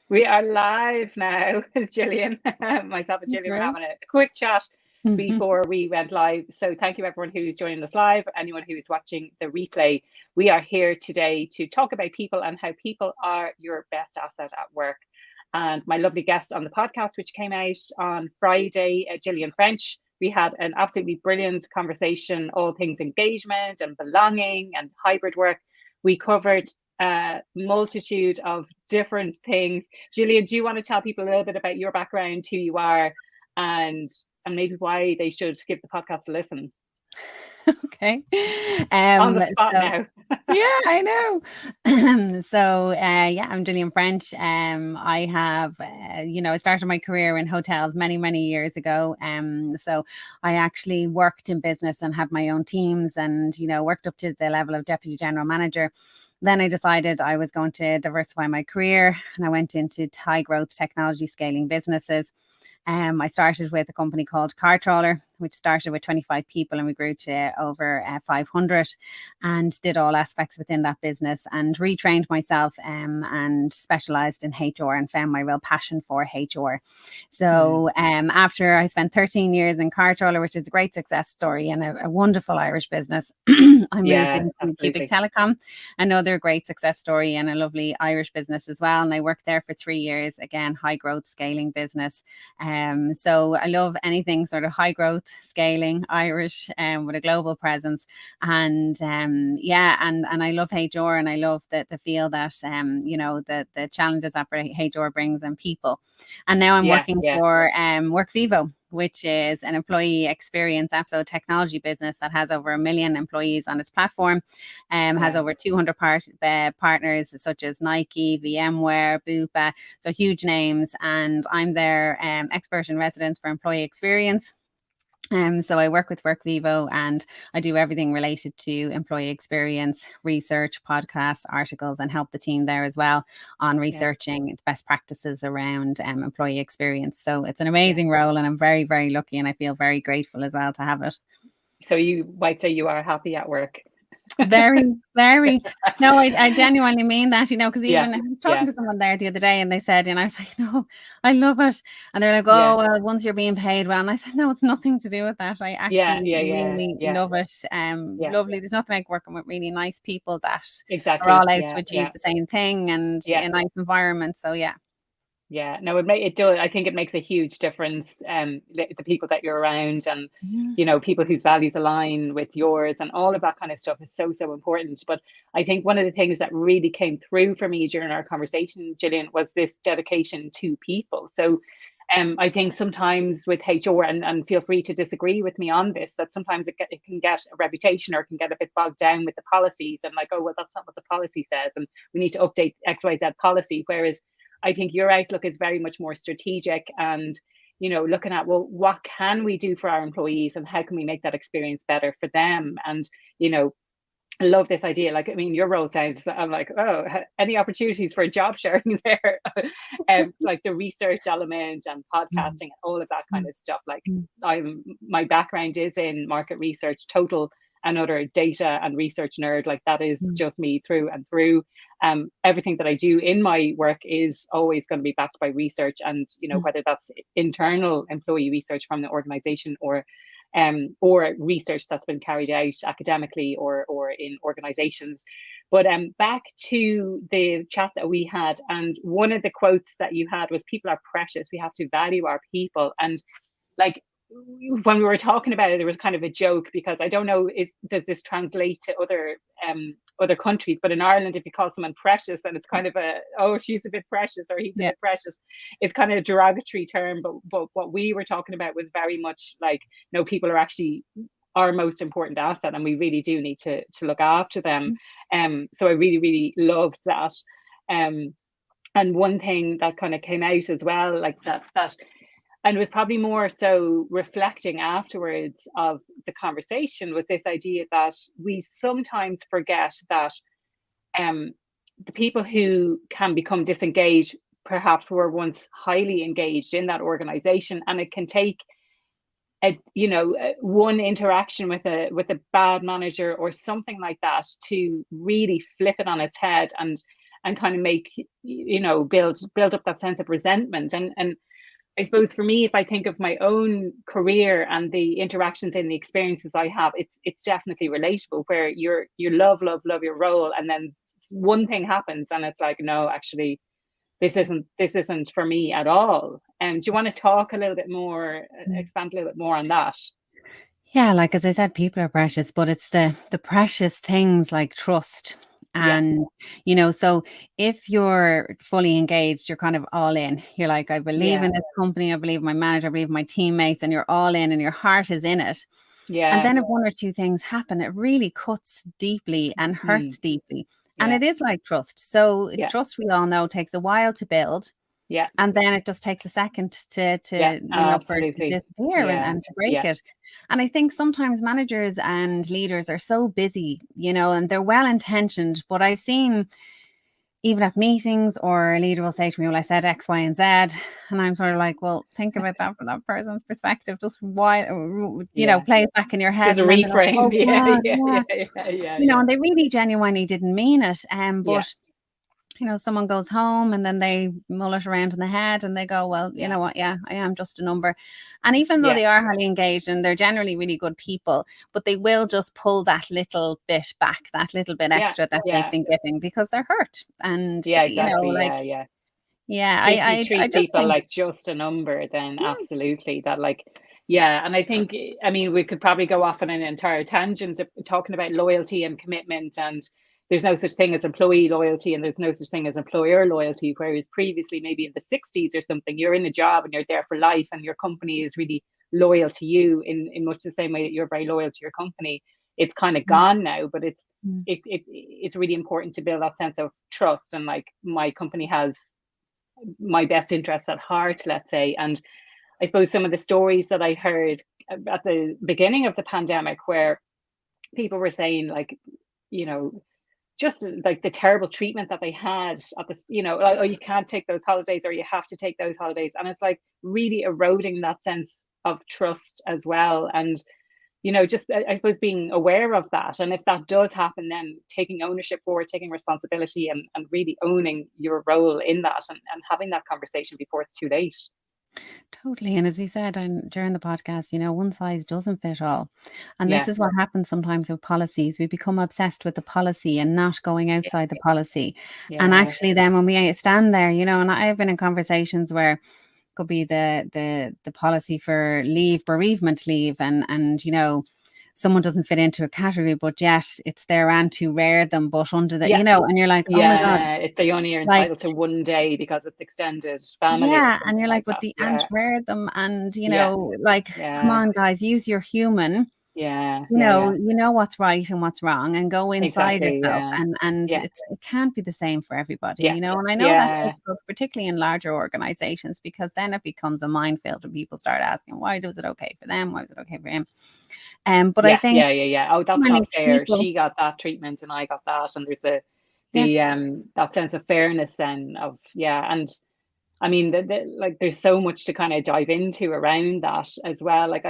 We are live now, Gillian. Myself and Gillian were Great. having a quick chat Mhm. before we went live. So thank you everyone who's joining us live, anyone who's watching the replay. We are here today to talk about people and how people are your best asset at work. And my lovely guest on the podcast, which came out on Friday, Gillian French, we had an absolutely brilliant conversation, all things engagement and belonging and hybrid work. We covered a multitude of different things. Gillian, do you want to tell people a little bit about your background, who you are, and and maybe why they should give the podcast a listen? Okay. On the spot So now. yeah, I know. Yeah, I'm Gillian French. I have, I started my career in hotels many, many years ago. So I actually worked in business and had my own teams, and worked up to the level of deputy general manager. Then I decided I was going to diversify my career, and I went into high growth technology scaling businesses. I started with a company called Car Trawler, which started with 25 people, and we grew to over 500, and did all aspects within that business, and retrained myself, and specialized in HR, and found my real passion for HR. Mm, So after I spent 13 years in Car Trawler, which is a great success story and a wonderful Irish business, I moved yeah, into Cubic absolutely. Telecom, another great success story and a lovely Irish business as well. And I worked there for 3 years, again, high growth scaling business. So I love anything sort of high growth, scaling, Irish, with a global presence, and and I love HR, and I love the feel that the challenges that HR brings and people. And now I'm Yeah, working yeah, for Workvivo, which is an employee experience app, so technology business that has over 1 million employees on its platform, has yeah. over 200 partners such as Nike, VMware, Bupa, so huge names. And I'm their expert in residence for employee experience. So I work with Workvivo, and I do everything related to employee experience, research, podcasts, articles, and help the team there as well on Yeah, researching its best practices around employee experience. So it's an yeah. amazing role, and I'm very, very lucky, and I feel very grateful as well to have it. So you might say you are happy at work. Very, very. No, I genuinely mean that, because Yeah, even I was talking yeah, to someone there the other day, and they said, and I was like, no, I love it. And they're like, yeah, oh, well, once you're being paid well. And I said, no, it's nothing to do with that. I yeah, actually yeah, yeah, really yeah, love it. yeah. Lovely. There's nothing like working with really nice people that are Exactly. all out Yeah, to yeah, achieve the same thing, and yeah. a nice environment. So yeah. Yeah, no, it does. I think it makes a huge difference. The people that you're around, and Mhm. people whose values align with yours, and all of that kind of stuff is so so important. But I think one of the things that really came through for me during our conversation, Gillian, was this dedication to people. So, I think sometimes with HR, and feel free to disagree with me on this, that sometimes it can get a reputation, or it can get a bit bogged down with the policies, and like, oh well, that's not what the policy says, and we need to update XYZ policy. Whereas I think your outlook is very much more strategic, and looking at, well, what can we do for our employees, and how can we make that experience better for them. And you know I love this idea. Like, I mean, your role sounds, I'm like, oh, any opportunities for job sharing there? Like the research element and podcasting and all of that kind Mhm. of stuff. Like, my background is in market research, total another data and research nerd. Like, that is Mhm. just me through and through. Everything that I do in my work is always going to be backed by research, and whether that's internal employee research from the organization, or research that's been carried out academically, or in organizations. But back to the chat that we had, and one of the quotes that you had was, people are precious, we have to value our people. And like, when we were talking about it, there was kind of a joke, because I don't know, does this translate to other countries, but in Ireland, if you call someone precious, then it's kind of a, oh, she's a bit precious, or he's a Yeah. bit precious. It's kind of a derogatory term, but what we were talking about was very much like, people are actually our most important asset, and we really do need to look after them. So I really really loved that. um and one thing that kind of came out as well, like that and was probably more so reflecting afterwards of the conversation, was this idea that we sometimes forget that um, the people who can become disengaged perhaps were once highly engaged in that organization, and it can take one interaction with a bad manager or something like that to really flip it on its head, and kind of make, build up that sense of resentment. And I suppose for me, if I think of my own career and the interactions and the experiences I have, it's definitely relatable, where you love your role, and then one thing happens and it's like, no, actually, this isn't for me at all. And do you want to talk a little bit more, expand a little bit more on that? Yeah, like as I said, people are precious, but it's the precious things like trust. Yeah, And so if you're fully engaged, you're kind of all in. You're like, I believe yeah, in this company, I believe in my manager, I believe in my teammates, and you're all in and your heart is in it. And yeah. then if one or two things happen, it really cuts deeply and Mm, hurts deeply. And yeah, it is like trust. So yeah, trust, we all know, takes a while to build. yeah, And then it just takes a second yeah, for it to absolutely. disappear Yeah, and to break yeah, it. And I think sometimes managers and leaders are so busy, and they're well intentioned, but I've seen even at meetings, or a leader will say to me, well, I said X, Y, and Z. And I'm sort of like, well, think about that from that person's perspective. Just why, yeah. play it back in your head. Just a And then they're like, reframe. oh Yeah, God, yeah, yeah. yeah, yeah, yeah, yeah, And they really genuinely didn't mean it. yeah, But someone goes home and then they mull it around in the head and they go, well, you yeah, know what? Yeah, I am just a number. And even though yeah, they are highly engaged and they're generally really good people, but they will just pull that little bit back, that little bit yeah, extra that they've yeah, been giving because they're hurt. And, yeah, exactly. like, Yeah, yeah. yeah, If you I treat just people think, like just a number, then yeah, absolutely that, like, yeah. And I think, I mean, we could probably go off on an entire tangent of talking about loyalty and commitment, and there's no such thing as employee loyalty and there's no such thing as employer loyalty. Whereas previously, maybe in the 60s or something, you're in a job and you're there for life and your company is really loyal to you in much the same way that you're very loyal to your company. It's kind of mm, gone now, but mm, it's really important to build that sense of trust, and like, my company has my best interests at heart, let's say. And I suppose some of the stories that I heard at the beginning of the pandemic, where people were saying, like, you know, just like the terrible treatment that they had at this, like, oh, you can't take those holidays, or you have to take those holidays. And it's like really eroding that sense of trust as well. And just, I suppose, being aware of that. And if that does happen, then taking ownership for it, taking responsibility, and really owning your role in that, and having that conversation before it's too late. totally. And as we said during the podcast, one size doesn't fit all. And this Yeah. is what happens sometimes with policies. We become obsessed with the policy and not going Yeah. outside the policy. And Yeah. actually, then when we stand there, and I've been in conversations where could be the policy for leave, bereavement leave, and someone doesn't fit into a category, but yet it's their aunt who reared them, but under the, Yeah. and you're like, oh my God, Yeah. If they only are like, entitled to one day because it's extended family or yeah. And something you're like, like but that. the aunt Yeah. reared them. And, Yeah. like, come Yeah. on, guys, use your human. Yeah. Yeah. Yeah. You know what's right and what's wrong, and go inside Exactly. yourself. Yeah. And Yeah. it can't be the same for everybody, Yeah. and I know that's Yeah. difficult, particularly in larger organizations, because then it becomes a minefield and people start asking, why was it okay for them? Why was it okay for him? But I Yeah. think Yeah. Yeah. Yeah. Oh, too that's many not fair. people, She got that treatment and I got that. And there's yeah, that sense of fairness then of, yeah. And I mean, like, there's so much to kind of dive into around that as well. Like,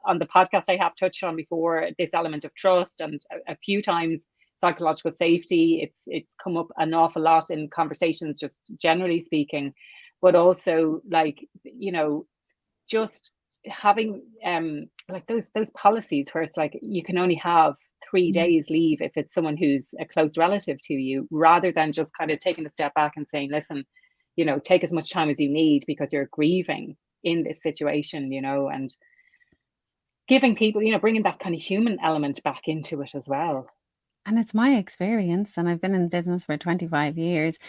on the podcast, I have touched on before this element of trust, and a few times psychological safety. It's come up an awful lot in conversations, just generally speaking, but also, like, just having like those policies where it's like you can only have 3 days leave if it's someone who's a close relative to you, rather than just kind of taking a step back and saying, listen, take as much time as you need because you're grieving in this situation, and giving people, bringing that kind of human element back into it as well. and it's my experience, and I've been in business for 25 years.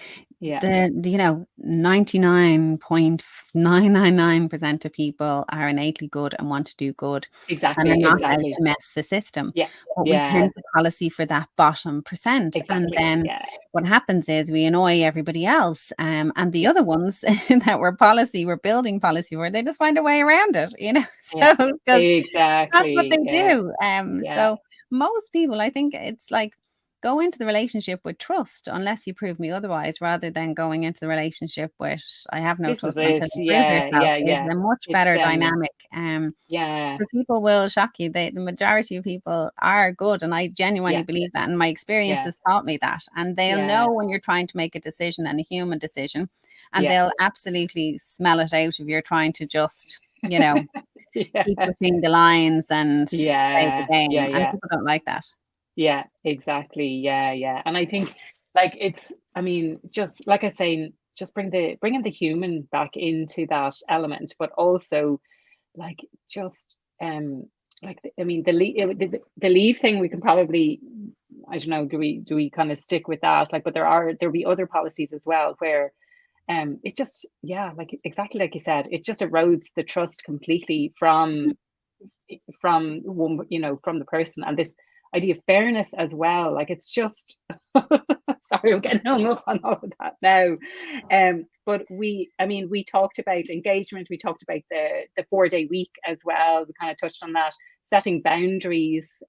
Yeah, 99.999% of people are innately good and want to do good and are exactly, not out exactly. to mess the system. Yeah, But we yeah, tend to policy for that bottom percent. And exactly. then Yeah, what happens is we annoy everybody else. And the other ones that we're building policy for, they just find a way around it, yeah, So, because that's what they exactly. Yeah, do. yeah, So most people, I think it's like go into the relationship with trust unless you prove me otherwise, rather than going into the relationship with I have no This is trust until it. you prove Yeah, yourself yeah, is yeah. a much It's better dynamic. yeah, Because people will shock you. The majority of people are good, and I genuinely yeah, believe that, and my experience yeah, has taught me that. And they'll yeah, know when you're trying to make a decision, and a human decision, and yeah, they'll absolutely smell it out if you're trying to just, you know, keep yeah, between the lines and play the yeah, yeah, game. And yeah. people don't like that. Yeah, exactly. Yeah, yeah. And I think like it's, I mean, just like I say, just bringing the human back into that element, but also like just like I mean the leave thing we can probably, I don't know, do we kind of stick with that, like, but there'll be other policies as well where it just, yeah, like exactly like you said, it just erodes the trust completely from one, from the person, and this idea of fairness as well. Like it's just sorry, I'm getting hung up on all of that now. But I mean, we talked about engagement, we talked about the 4-day week as well. We kind of touched on that, setting boundaries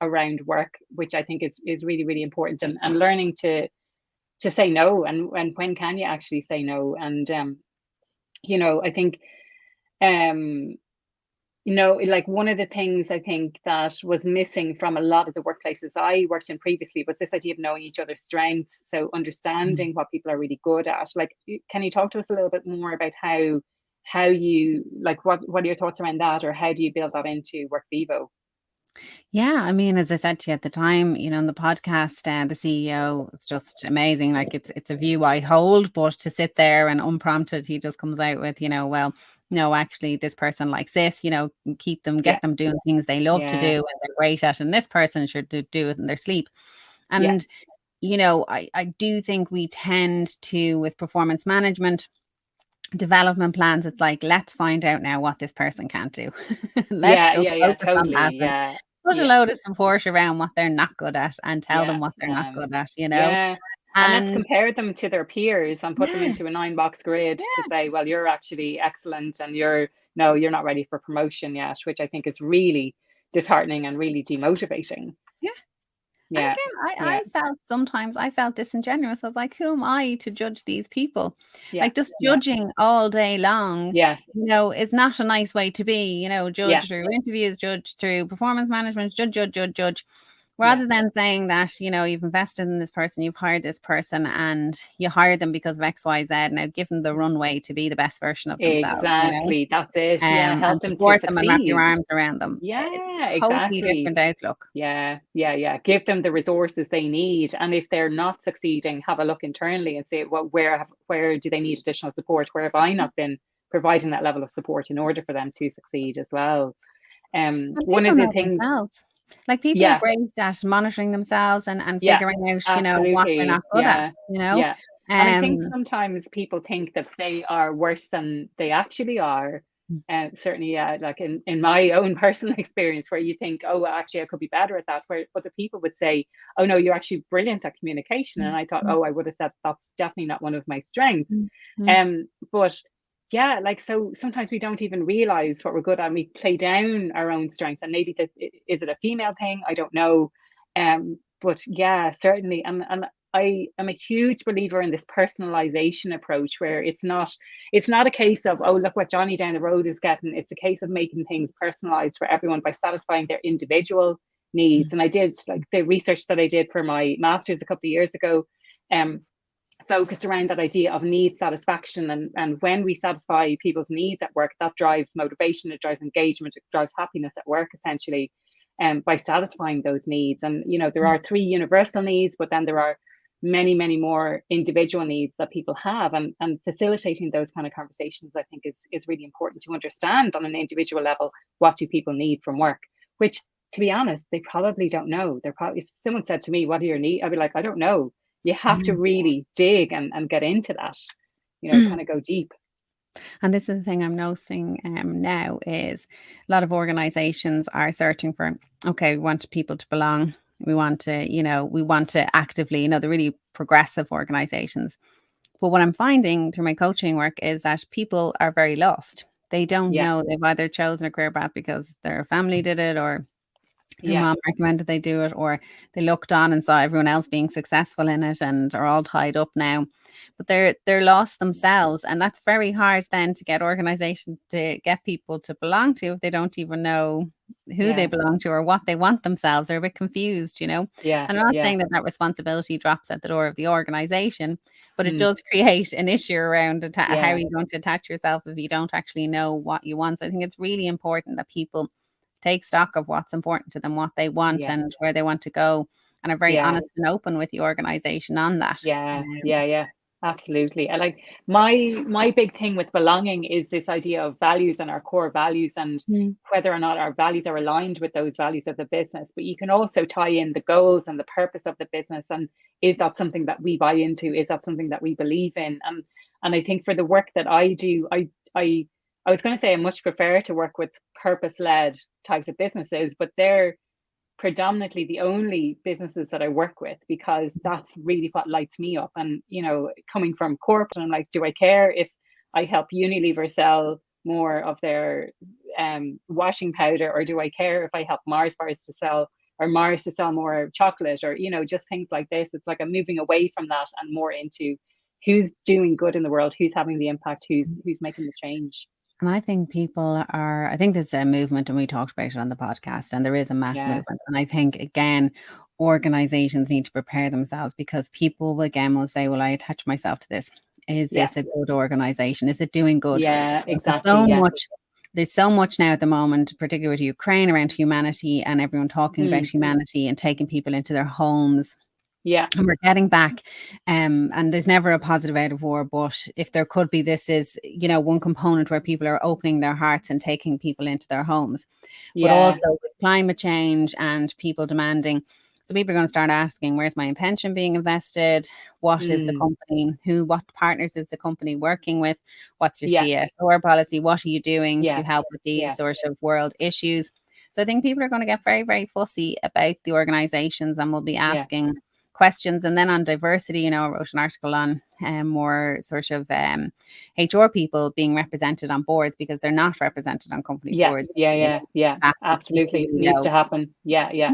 around work, which I think is really, really important, and learning to say no, and when can you actually say no. And I think um like one of the things I think that was missing from a lot of the workplaces I worked in previously was this idea of knowing each other's strengths. So understanding what people are really good at. Like, can you talk to us a little bit more about how you, like, what are your thoughts around that, or how do you build that into Workvivo? Yeah, I mean, as I said to you at the time, in the podcast, the CEO is just amazing. Like it's a view I hold, but to sit there and unprompted, he just comes out with, well, no, actually, this person likes this. Keep them, Yeah, get them doing things they love to do yeah, and they're great at, and this person should do it in their sleep. yeah, And I do think we tend to, with performance management development plans, it's like, let's find out now what this person can't do. Let's yeah, just yeah, yeah, focus on totally. that and Yeah, put a yeah, load of support around what they're not good at and tell them yeah, what they're not good at, yeah. And let's And compare them to their peers and put them yeah, into a 9-box grid to yeah, say, well, you're actually excellent, and you're not ready for promotion yet, which I think is really disheartening and really demotivating. yeah. And Yeah, again, yeah, I felt disingenuous. I was like, who am I to judge these people? yeah, Like, just yeah, judging all day long, yeah, is not a nice way to be. yeah, Judge through interviews, judge through performance management, judge, judge, judge, judge. yeah. Rather than saying that, you've invested in this person, you've hired this person, and you hired them because of X, Y, Z. Now give them the runway to be the best version of themselves. Exactly. That's it. Yeah, help And them to support them and wrap your succeed. arms around them. It's Yeah, a totally exactly. different outlook. Yeah, yeah, yeah. Give them the resources they need, and if they're not succeeding, have a look internally and say, well, where do they need additional support? Where have I not been providing that level of support in order for them to succeed as well? And One people of the know things, themselves. Like, people are yeah, great at monitoring themselves and yeah, figuring out, what they're not absolutely, good at, yeah, yeah. And I think Um, sometimes people think that they are worse than they actually are. Certainly, yeah, like in my own personal experience, where you think, oh, well, actually, I could be better at that. Where other people would say, oh, no, you're actually brilliant at communication. And I thought, oh, I would have said that's definitely not one of my strengths. mhm. But yeah, like, so sometimes we don't even realize what we're good at, and we play down our own strengths. And maybe that is it a female thing? I don't know. But yeah, certainly. And I am a huge believer in this personalization approach, where it's not a case of, oh, look what Johnny down the road is getting. It's a case of making things personalized for everyone by satisfying their individual needs. And I did, like, the research that I did for my master's a couple of years ago, um, focused around that idea of need satisfaction. And when we satisfy people's needs at work, that drives motivation, it drives engagement, it drives happiness at work, essentially, by satisfying those needs. And there are 3 universal needs, but then there are many, many more individual needs that people have, and facilitating those kind of conversations, I think, is really important to understand on an individual level. What do people need from work? Which, to be honest, they probably don't know. They're probably, if someone said to me, what are your needs, I'd be like, I don't know. You have to really dig and get into that, kind of go deep. And this is the thing I'm noticing now is a lot of organizations are searching for, okay, we want people to belong. We want to actively, the really progressive organizations. But what I'm finding through my coaching work is that people are very lost. They don't Yeah, know. They've either chosen a career path because their family did it, or their Yeah. mom recommended they do it, or they looked on and saw everyone else being successful in it and are all tied up now. But they're lost themselves, and that's very hard then to get organization to get people to belong to if they don't even know who they Yeah. belong to or what they want themselves. They're a bit confused, you know. Yeah. And I'm not Yeah. saying that that responsibility drops at the door of the organization, but it Mm. does create an issue around how are Yeah. you going to attach yourself if you don't actually know what you want. So I think it's really important that people take stock of what's important to them, what they want, Yeah. and where they want to go, and are very Yeah. honest and open with the organization on that. Yeah, yeah, yeah, absolutely. And like my big thing with belonging is this idea of values and our core values, and Mm. whether or not our values are aligned with those values of the business. But you can also tie in the goals and the purpose of the business, and is that something that we buy into? Is that something that we believe in? And I think for the work that I do, I was going to say I much prefer to work with purpose-led types of businesses, but they're predominantly the only businesses that I work with, because that's really what lights me up. And, coming from corporate, I'm like, do I care if I help Unilever sell more of their washing powder, or do I care if I help Mars bars to sell, or Mars to sell more chocolate, or, just things like this. It's like I'm moving away from that and more into who's doing good in the world, who's having the impact, who's making the change. And I think I think there's a movement, and we talked about it on the podcast, and there is a mass Yeah. movement. And I think, again, organizations need to prepare themselves, because people will say, well, I attach myself to this. Is Yeah. this a good organization? Is it doing good? Yeah, There's exactly. so Yeah. much. There's so much now at the moment, particularly with Ukraine, around humanity and everyone talking about humanity and taking people into their homes. Yeah. And we're getting back, and there's never a positive out of war, but if there could be, this is, one component where people are opening their hearts and taking people into their homes. But Yeah. also with climate change and people demanding, so people are going to start asking, where's my pension being invested? What is the company, what partners is the company working with? What's your Yeah. CSR policy? What are you doing to Yeah. help with these Yeah. sort of world issues? So I think people are going to get very, very fussy about the organizations, and will be Yeah. asking questions. And then on diversity, I wrote an article on more sort of HR people being represented on boards, because they're not represented on company Yeah. boards. Yeah. Yeah. Yeah. It's Absolutely. really Needs low. to happen. Yeah. Yeah.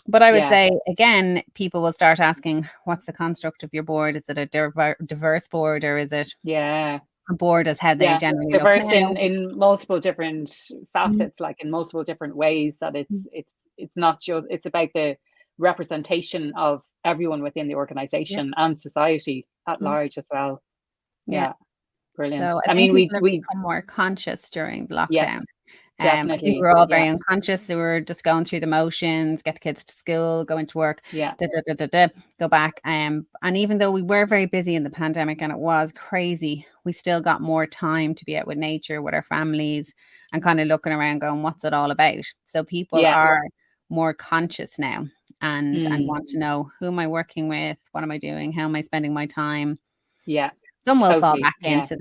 But I would Yeah. say, again, people will start asking, what's the construct of your board? Is it a diverse board, or is it Yeah. a board as how they Yeah. generally look Diverse now? in multiple different Mm. facets, like in multiple different ways, that it's not just, it's about the representation of everyone within the Yeah. organization and society at Mm. large as well. Yeah. Yeah. Brilliant. So I I think mean, people have we become more conscious during the yeah, lockdown. I think definitely. we're all Yeah. very unconscious. So we're just going through the motions, get the kids to school, go into work, Yeah. go back. And even though we were very busy in the pandemic and it was crazy, we still got more time to be out with nature, with our families, and kind of looking around going, what's it all about? So people Yeah. are more conscious now, and Mm. want to know, who am I working with? What am I doing? How am I spending my time? Yeah. Some will fall Totally. back Yeah. into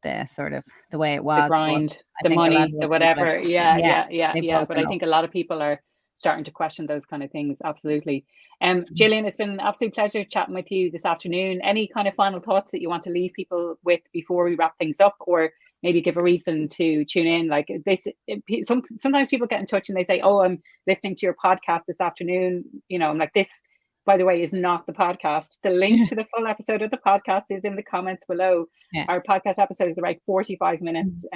the sort of the way it The was, but grind, I the think a lot money, of the the people have, whatever. Yeah, yeah, yeah, yeah, they've yeah. But woken I up. think a lot of people are starting to question those kind of things. Absolutely. Gillian, it's been an absolute pleasure chatting with you this afternoon. Any kind of final thoughts that you want to leave people with before we wrap things up, or maybe give a reason to tune in? Like this, sometimes people get in touch and they say, "Oh, I'm listening to your podcast this afternoon." I'm like, this, by the way, is not the podcast. The link to the full episode of the podcast is in the comments below. Yeah. Our podcast episodes are like 45 minutes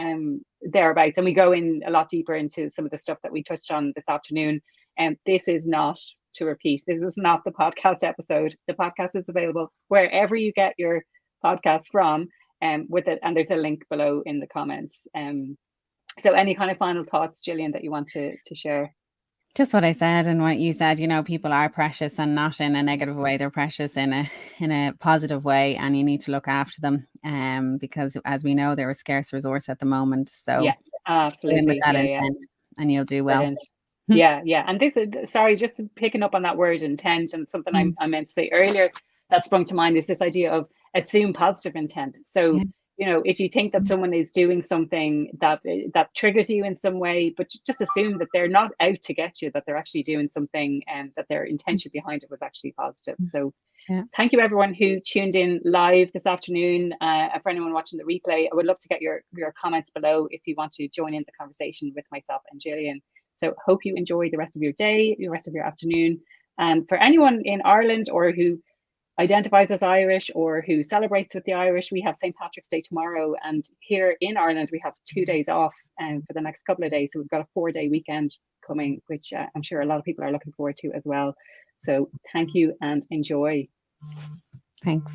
thereabouts, and we go in a lot deeper into some of the stuff that we touched on this afternoon. And this is not, to repeat, this is not the podcast episode. The podcast is available wherever you get your podcast from, with it, and there's a link below in the comments. So any kind of final thoughts, Gillian, that you want to share? Just what I said and what you said, people are precious, and not in a negative way. They're precious in a positive way, and you need to look after them. Because as we know, they're a scarce resource at the moment. So Yeah, go in with absolutely. that Yeah, yeah. intent, and you'll do well. Brilliant. Yeah, yeah. And this is, sorry, just picking up on that word intent, and something I meant to say earlier that sprung to mind is this idea of assume positive intent. So, if you think that someone is doing something that triggers you in some way, but just assume that they're not out to get you, that they're actually doing something, and that their intention behind it was actually positive. So thank you everyone who tuned in live this afternoon. For anyone watching the replay, I would love to get your comments below if you want to join in the conversation with myself and Gillian. So hope you enjoy the rest of your day, the rest of your afternoon. And for anyone in Ireland or who identifies as Irish or who celebrates with the Irish, we have St. Patrick's Day tomorrow. And here in Ireland, we have 2 days off for the next couple of days. So we've got a 4-day weekend coming, which I'm sure a lot of people are looking forward to as well. So thank you and enjoy. Thanks.